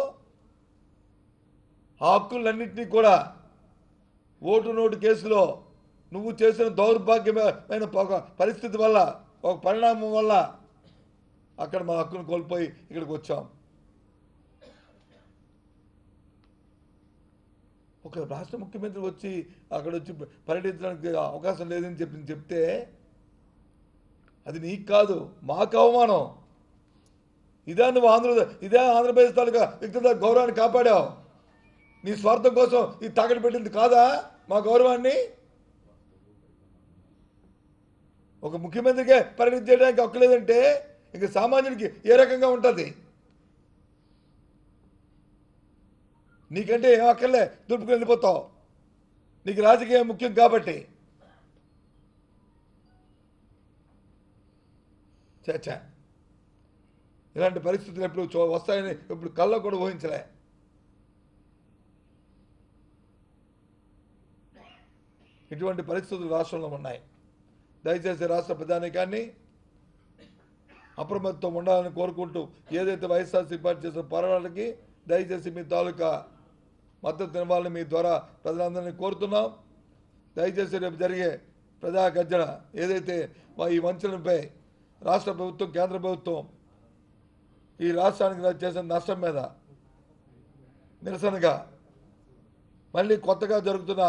ఆ హక్కులన్నింటినీ కూడా ఓటు నోటు కేసులో నువ్వు చేసిన దౌర్భాగ్యమైన ఒక పరిస్థితి వల్ల, ఒక పరిణామం వల్ల అక్కడ మా హక్కును కోల్పోయి ఇక్కడికి వచ్చాం. ఒక రాష్ట్ర ముఖ్యమంత్రి వచ్చి అక్కడ వచ్చి పర్యటించడానికి అవకాశం లేదని చెప్తే అది నీకు కాదు, మాకు అవమానం. నువ్వు ఇదే ఆంధ్రప్రదేశ్ తాలూకా వ్యక్తిగత గౌరవాన్ని కాపాడావు. నీ స్వార్థం కోసం ఇది తాకట్టు పెట్టింది కాదా మా గౌరవాన్ని? ఒక ముఖ్యమంత్రికే పరిగణించడానికి హక్కులేదంటే ఇంక సామాన్యుడికి ఏ రకంగా ఉంటుంది? నీకంటే ఏం అక్కర్లే, దులుపుకు వెళ్ళిపోతావు. నీకు రాజకీయం ముఖ్యం కాబట్టి. చచ్చా, ఇలాంటి పరిస్థితులు ఎప్పుడు వస్తాయని ఇప్పుడు కళ్ళ కూడా ఊహించలే. ఇటువంటి పరిస్థితులు రాష్ట్రంలో ఉన్నాయి. దయచేసి రాష్ట్ర ప్రజానీకాన్ని అప్రమత్తం ఉండాలని కోరుకుంటూ, ఏదైతే వైఎస్ఆర్సీపీ పార్టీ చేసిన పోరాటానికి దయచేసి మీ తాలూకా మద్దతు ఇవ్వాలని మీ ద్వారా ప్రజలందరినీ కోరుతున్నాం. దయచేసి రేపు జరిగే ప్రజా గర్జన ఏదైతే ఈ వంచనపై రాష్ట్ర ప్రభుత్వం, కేంద్ర ప్రభుత్వం ఈ రాష్ట్రానికి చేసిన నష్టం మీద నిరసనగా మళ్ళీ కొత్తగా జరుగుతున్న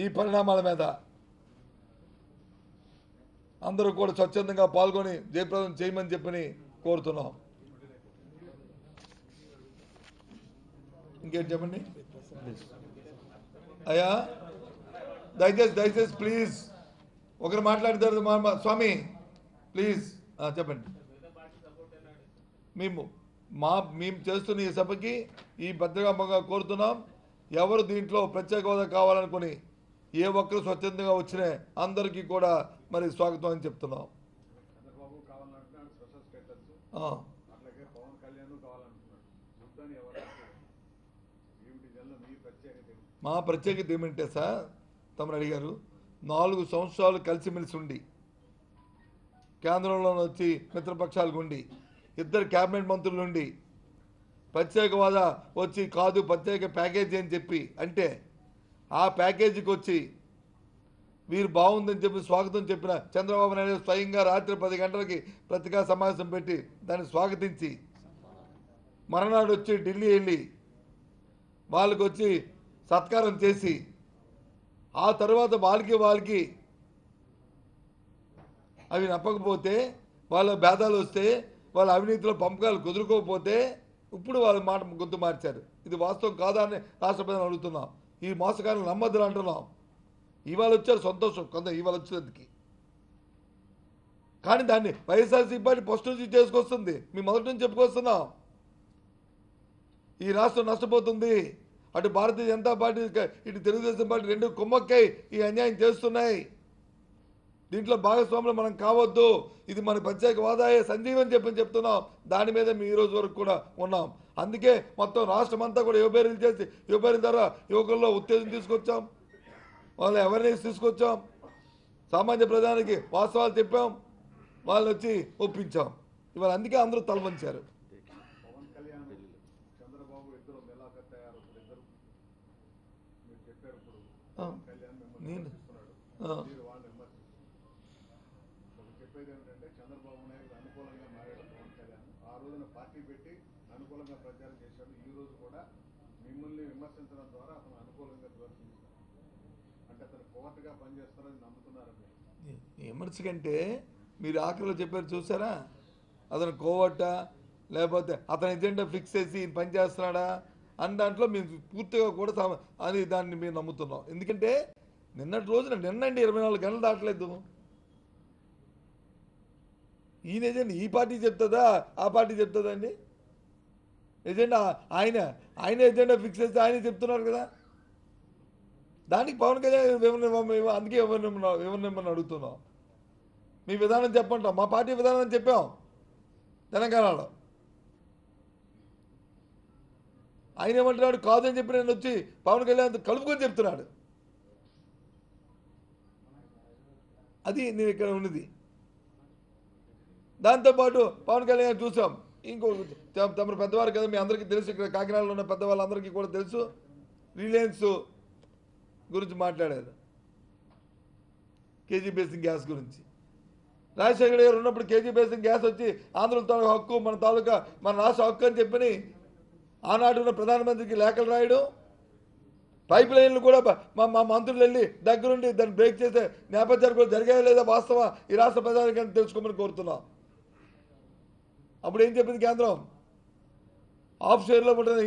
ఈ పరిణామాల మీద అందరూ కూడా స్వచ్ఛందంగా పాల్గొని జయప్రదం చేయమని చెప్పని కోరుతున్నాం. ఇంకేం చెప్పండి అయ్యా. దయచేసి ప్లీజ్ ఒకరు మాట్లాడతారు. స్వామి ప్లీజ్ చెప్పండి. మేము చేస్తున్న ఈ సభకి ఈ భద్రగా కోరుతున్నాం. ఎవరు దీంట్లో ప్రత్యేక హోదా కావాలనుకుని ఏ ఒక్కరు స్వచ్ఛందంగా వచ్చినా అందరికీ కూడా మరి స్వాగతం అని చెప్తున్నాం. మా ప్రత్యేకత ఏమంటే సార్, తమరు అడిగారు, 4 సంవత్సరాలు కలిసిమెలిసి ఉండి కేంద్రంలో వచ్చి మిత్రపక్షాలకు ఉండి 2 క్యాబినెట్ మంత్రులు ఉండి ప్రత్యేక హోదా వచ్చి కాదు ప్రత్యేక ప్యాకేజీ అని చెప్పి అంటే ఆ ప్యాకేజీకి వచ్చి వీరు బాగుందని చెప్పి స్వాగతం చెప్పిన చంద్రబాబు నాయుడు స్వయంగా రాత్రి 10 గంటలకి పత్రికా సమావేశం పెట్టి దాన్ని స్వాగతించి మరణాడు వచ్చి ఢిల్లీ వెళ్ళి వాళ్ళకి వచ్చి సత్కారం చేసి ఆ తర్వాత వాళ్ళకి అవి నప్పకపోతే వాళ్ళ భేదాలు వస్తే వాళ్ళ అవినీతిలో పంపకాలు కుదురుకోకపోతే ఇప్పుడు వాళ్ళ మాట గొంతు మార్చారు. ఇది వాస్తవం కాదా అని రాష్ట్ర ప్రజలను అడుగుతున్నాం. ఈ మోసగాలను నమ్మద్దని అంటున్నాం. ఇవాళ వచ్చారు సంతోషం కొంత ఇవాళ వచ్చేందుకు, కానీ దాన్ని వైఎస్ఆర్సీపీ పార్టీ ఫస్ట్ నుంచి చేసుకొస్తుంది. మేము మొదటి నుంచి చెప్పుకొస్తున్నాం. ఈ రాష్ట్రం నష్టపోతుంది. అటు భారతీయ జనతా పార్టీ ఇటు తెలుగుదేశం పార్టీ రెండు కుమ్మక్కై ఈ అన్యాయం చేస్తున్నాయి. దీంట్లో భాగస్వాములు మనం కావద్దు. ఇది మన ప్రత్యేక హోదాయే సంజీవని చెప్తున్నాం. దాని మీద మేము ఈ రోజు వరకు కూడా ఉన్నాం. అందుకే మొత్తం రాష్ట్రం అంతా కూడా యువపేరీలు చేసి యువపేరీల ద్వారా యువకుల్లో ఉత్తేజం తీసుకొచ్చాం, వాళ్ళ అవేర్నెస్ తీసుకొచ్చాం, సామాన్య ప్రజానికి వాస్తవాలు చెప్పాం, వాళ్ళు వచ్చి ఒప్పించాం. ఇవాళ అందుకే అందరూ తలవంచారు. నేను చెప్పేది ఏమిటంటే చంద్రబాబు నాయుడు అనుకూలంగా మారాడు పవన్ కళ్యాణ్. ఆ రోజున పార్టీ పెట్టి అనుకూలంగా ప్రచారం చేశాడు. ఈ రోజు కూడా మిమ్మల్ని విమర్శించడం ద్వారా అతను అనుకూలంగా ప్రవర్తించారు అంటే అతను కోర్టుగా పనిచేస్తారని నమ్ముతున్నారని. విమర్శ కంటే మీరు ఆఖరిలో చెప్పారు చూసారా, అతను కోవట్ట లేకపోతే అతని ఎజెండా ఫిక్స్ చేసి పని చేస్తున్నాడా అని దాంట్లో మేము పూర్తిగా కూడా అని దాన్ని మేము నమ్ముతున్నాం. ఎందుకంటే నిన్నటి రోజున నిన్నండి 24 గంటలు దాటలేదు. ఈయన ఎజెండా ఈ పార్టీ చెప్తుందా ఆ పార్టీ చెప్తుందా అండి? ఎజెండా ఆయన ఎజెండా ఫిక్స్ చేస్తే ఆయన చెప్తున్నారు కదా. దానికి పవన్ కళ్యాణ్ అందుకే ఎవరినిమ్మని అడుగుతున్నాం. మీ విధానం చెప్పంటాం. మా పార్టీ విధానం చెప్పాం తెలంగాణలో. ఆయన ఏమంటున్నాడు కాదని చెప్పి నేను వచ్చి పవన్ కళ్యాణ్ కలుపుకొని చెప్తున్నాడు. అది నేను ఇక్కడ ఉన్నది. దాంతోపాటు పవన్ కళ్యాణ్ చూసాం. ఇంకో తమ పెద్దవారు కదా, మీ అందరికీ తెలుసు, ఇక్కడ కాకినాడలో ఉన్న పెద్దవాళ్ళందరికీ కూడా తెలుసు, రిలయన్స్ గురించి మాట్లాడారు, కేజీ బేసింగ్ గ్యాస్ గురించి. రాజశేఖర గారు ఉన్నప్పుడు కేజీ బేసింగ్ గ్యాస్ వచ్చి ఆంధ్ర తాలూకా హక్కు, మన తాలూకా మన రాష్ట్ర హక్కు అని చెప్పని ఆనాడు ఉన్న ప్రధానమంత్రికి లేఖలు రాయడం, పైప్ లైన్లు కూడా మా మంత్రులు వెళ్ళి దగ్గరుండి దాన్ని బ్రేక్ చేసే నేపథ్యాలు కూడా జరిగాయో లేదా వాస్తవ ఈ రాష్ట్ర ప్రజానికాన్ని తెలుసుకోమని కోరుతున్నాం. అప్పుడు ఏం చెప్పింది కేంద్రం? ఆఫ్ షేర్లో ఉంటుంది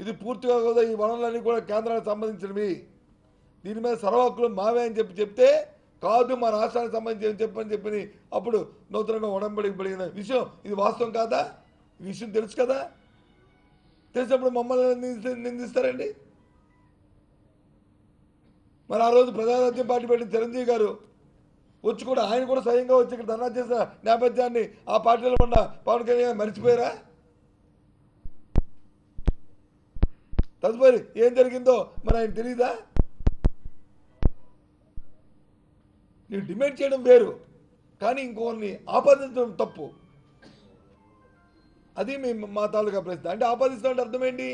ఇది పూర్తిగా కూడా ఈ వనరులన్నీ కూడా కేంద్రానికి సంబంధించినవి, దీని మీద సర్వ హక్కులు మావే అని చెప్తే కాదు మా రాష్ట్రానికి సంబంధించి చెప్పని అప్పుడు నూతనంగా ఉడంబడికి పడిన విషయం ఇది వాస్తవం కాదా? ఈ విషయం తెలుసు కదా. తెలిసినప్పుడు మమ్మల్ని నిందిస్తారండి. మరి ఆ రోజు ప్రజారాజ్యం పార్టీ పెట్టిన చిరంజీవి గారు వచ్చి కూడా ఆయన కూడా స్వయంగా వచ్చి ఇక్కడ ధర్నా చేసిన నేపథ్యాన్ని ఆ పార్టీలో ఉన్న పవన్ కళ్యాణ్ మర్చిపోయారా? తదుపరి ఏం జరిగిందో మరి ఆయన తెలియదా? నేను డిమాండ్ చేయడం వేరు, కానీ ఇంకొన్ని ఆపాదించడం తప్పు. అది మా తాలూకా ప్రశ్న. అంటే ఆపాదిస్తున్నట్టు అర్థం ఏంటి?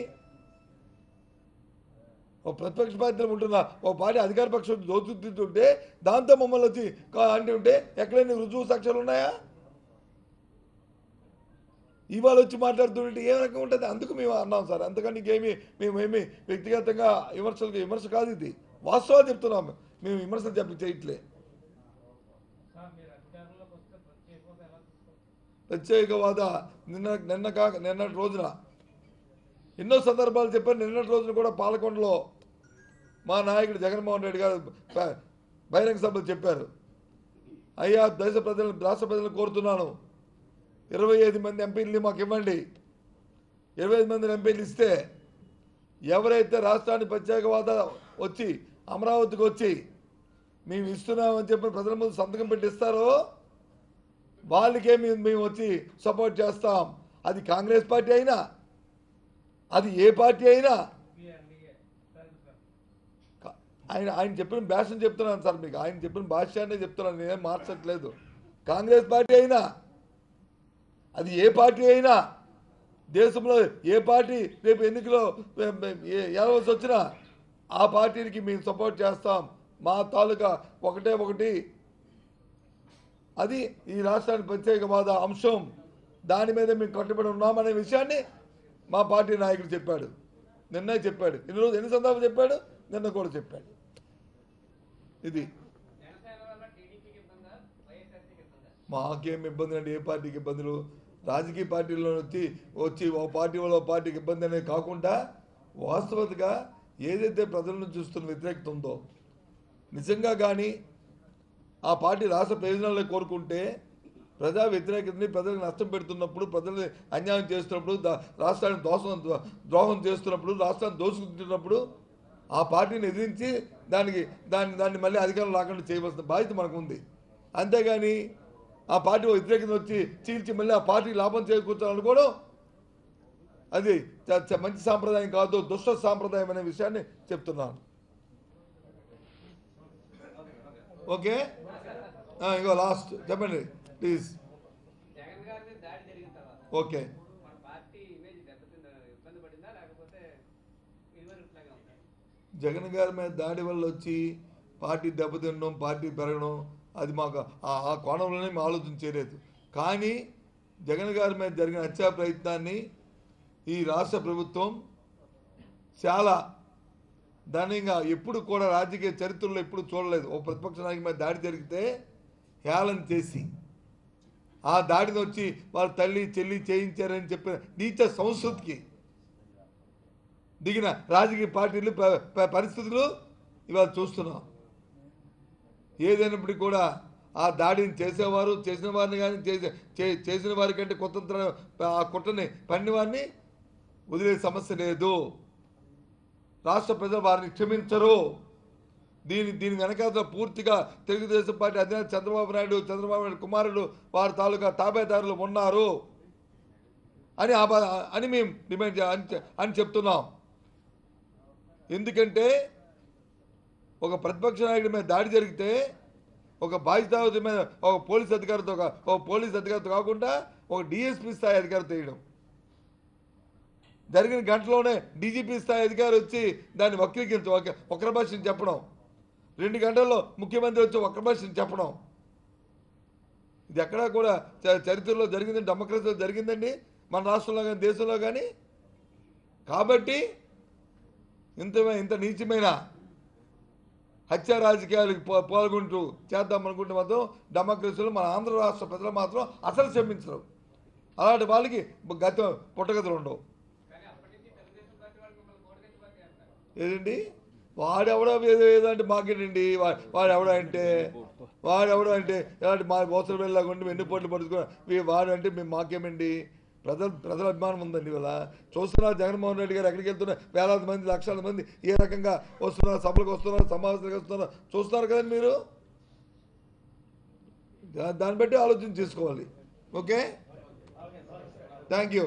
ఓ ప్రతిపక్ష పార్టీలో ఉంటున్నా ఓ పార్టీ అధికార పక్షం దోచుతుంటే దాంతో మమ్మల్ని వచ్చి అంటే ఉంటే ఎక్కడైనా రుజువు సాక్ష్యాలు ఉన్నాయా? ఇవాళ వచ్చి మాట్లాడుతుంటే ఏ రకంగా ఉంటుంది? అందుకు మేము అన్నాం సార్. అంతకని ఇంకేమి మేమేమి వ్యక్తిగతంగా విమర్శ కాదు, ఇది వాస్తవాలు చెప్తున్నాము. మేము విమర్శలు చేయట్లే. ప్రత్యేకవాద నిన్నటి రోజున ఎన్నో సందర్భాలు చెప్పారు. నిన్నటి రోజున కూడా పాలకొండలో మా నాయకుడు జగన్మోహన్ రెడ్డి గారు బహిరంగ సభలు చెప్పారు. అయ్యా రాష్ట్ర ప్రజలను కోరుతున్నాను, 25 మంది ఎంపీలని మాకు ఇవ్వండి. 25 మంది ఎంపీలు ఇస్తే ఎవరైతే రాష్ట్రాన్ని ప్రత్యేకవాద వచ్చి అమరావతికి వచ్చి మేము ఇస్తున్నామని చెప్పి ప్రజల ముందు సంతకం పెట్టిస్తారో వాళ్ళకే మేము వచ్చి సపోర్ట్ చేస్తాం. అది కాంగ్రెస్ పార్టీ అయినా అది ఏ పార్టీ అయినా. ఆయన చెప్పిన భాషను చెప్తున్నాను సార్ మీకు. ఆయన చెప్పిన భాష్యాన్ని చెప్తున్నాను, నేనేం మార్చట్లేదు. కాంగ్రెస్ పార్టీ అయినా అది ఏ పార్టీ అయినా, దేశంలో ఏ పార్టీ రేపు ఎన్నికలో ఎలవలసి వచ్చినా ఆ పార్టీకి మేము సపోర్ట్ చేస్తాం. మా తాలూకా ఒకటి అది ఈ రాష్ట్రానికి ప్రత్యేకవాద అంశం, దాని మీద మేము కట్టుబడి ఉన్నామనే విషయాన్ని మా పార్టీ నాయకుడు చెప్పాడు. నిన్నే చెప్పాడు. ఎన్ని సందర్భాలు చెప్పాడు? నిన్న కూడా చెప్పాడు. ఇది మాకేం ఇబ్బంది అంటే, ఏ పార్టీకి ఇబ్బందులు? రాజకీయ పార్టీల్లో వచ్చి ఓ పార్టీ వాళ్ళ పార్టీకి ఇబ్బంది అనేది కాకుండా వాస్తవతగా ఏదైతే ప్రజలను చూస్తున్న వ్యతిరేకత ఉందో, నిజంగా కానీ ఆ పార్టీ రాష్ట్ర ప్రయోజనాలను కోరుకుంటే ప్రజా వ్యతిరేకతని ప్రజలకు నష్టం పెడుతున్నప్పుడు, ప్రజల్ని అన్యాయం చేస్తున్నప్పుడు, రాష్ట్రాన్ని ద్రోహం చేస్తున్నప్పుడు, రాష్ట్రాన్ని దోసుకుంటున్నప్పుడు ఆ పార్టీని ఎదిరించి దాన్ని మళ్ళీ అధికారం రాకుండా చేయవలసిన బాధ్యత మనకు ఉంది. అంతేగాని ఆ పార్టీ వ్యతిరేకత వచ్చి చీల్చి మళ్ళీ ఆ పార్టీ లాభం చేకూర్చాలనుకోవడం అది మంచి సాంప్రదాయం కాదు, దుష్ట సాంప్రదాయం అనే విషయాన్ని చెప్తున్నాను. ఓకే, ఇంకో లాస్ట్ చెప్పండి ప్లీజ్. ఓకే, జగన్ గారి మీద దాడి వల్ల వచ్చి పార్టీ దెబ్బతినడం, పార్టీ పెరగడం, అది మాకు ఆ కోణంలోనే మేము ఆలోచన చేయలేదు. కానీ జగన్ గారి మీద జరిగిన హత్యా ప్రయత్నాన్ని ఈ రాష్ట్ర ప్రభుత్వం చాలా దానిగా ఎప్పుడు కూడా రాజకీయ చరిత్రలో ఎప్పుడు చూడలేదు. ఓ ప్రతిపక్ష నాయకుడి మీద దాడి జరిగితే హేళన చేసి ఆ దాడిని వచ్చి వాళ్ళ తల్లి చెల్లి చేయించారని చెప్పిన నీచ సంస్కృతికి దిగిన రాజకీయ పార్టీలు పరిస్థితులు ఇవాళ చూస్తున్నాం. ఏదైనప్పటికీ కూడా ఆ దాడిని చేసేవారు, చేసిన వారిని కానీ చేసిన వారి కంటే కొత్త ఆ కుట్రని పడిన వారిని వదిలే సమస్య లేదు. రాష్ట్ర ప్రజలు వారిని క్షమించరు. దీని వెనకాల పూర్తిగా తెలుగుదేశం పార్టీ అధినేత చంద్రబాబు నాయుడు కుమారుడు వారి తాలూకా తాబేదారులు ఉన్నారు అని మేము డిమాండ్ అని చెప్తున్నాం. ఎందుకంటే ఒక ప్రతిపక్ష నాయకుడి మీద దాడి జరిగితే ఒక బాధ్యత మీద ఒక పోలీస్ అధికారితో కాకుండా ఒక డిఎస్పీ స్థాయి అధికారితో వేయడం, జరిగిన గంటలోనే డీజీపీ స్థాయి అధికారి వచ్చి దాన్ని వక్ర భాషను చెప్పడం, 2 గంటల్లో ముఖ్యమంత్రి వచ్చి వక్ర భాషను చెప్పడం, ఇది ఎక్కడా కూడా చరిత్రలో జరిగిందండి, డెమోక్రసీలో జరిగిందండి మన రాష్ట్రంలో కానీ దేశంలో కానీ. కాబట్టి ఇంత నీచమైన హత్య రాజకీయాలకు పాల్గొంటూ చేద్దామనుకుంటే మాత్రం డెమోక్రసీలో మన ఆంధ్ర రాష్ట్ర ప్రజలు మాత్రం అసలు క్షమించరు. అలాంటి వాళ్ళకి పుట్టగతులు ఉండవు. ఏదండి వాడెవడో ఏదంటే మాకేనండి, వాడెవడో అంటే ఎలాంటి మా అవసరం వెళ్ళకుండా ఎన్ని పోట్లు పడుతున్నా వాడు అంటే మేము మాకేమండి. ప్రజల అభిమానం ఉందండి. ఇవాళ చూస్తున్నారు జగన్మోహన్ రెడ్డి గారు ఎక్కడికి వెళ్తున్నారు, వేలాది మంది లక్షల మంది ఏ రకంగా వస్తున్నారు, సభలకు వస్తున్నారు, సమావేశాలకు వస్తున్నారు, చూస్తున్నారు కదండి మీరు. దాన్ని బట్టి ఆలోచన చేసుకోవాలి. Okay, thank you.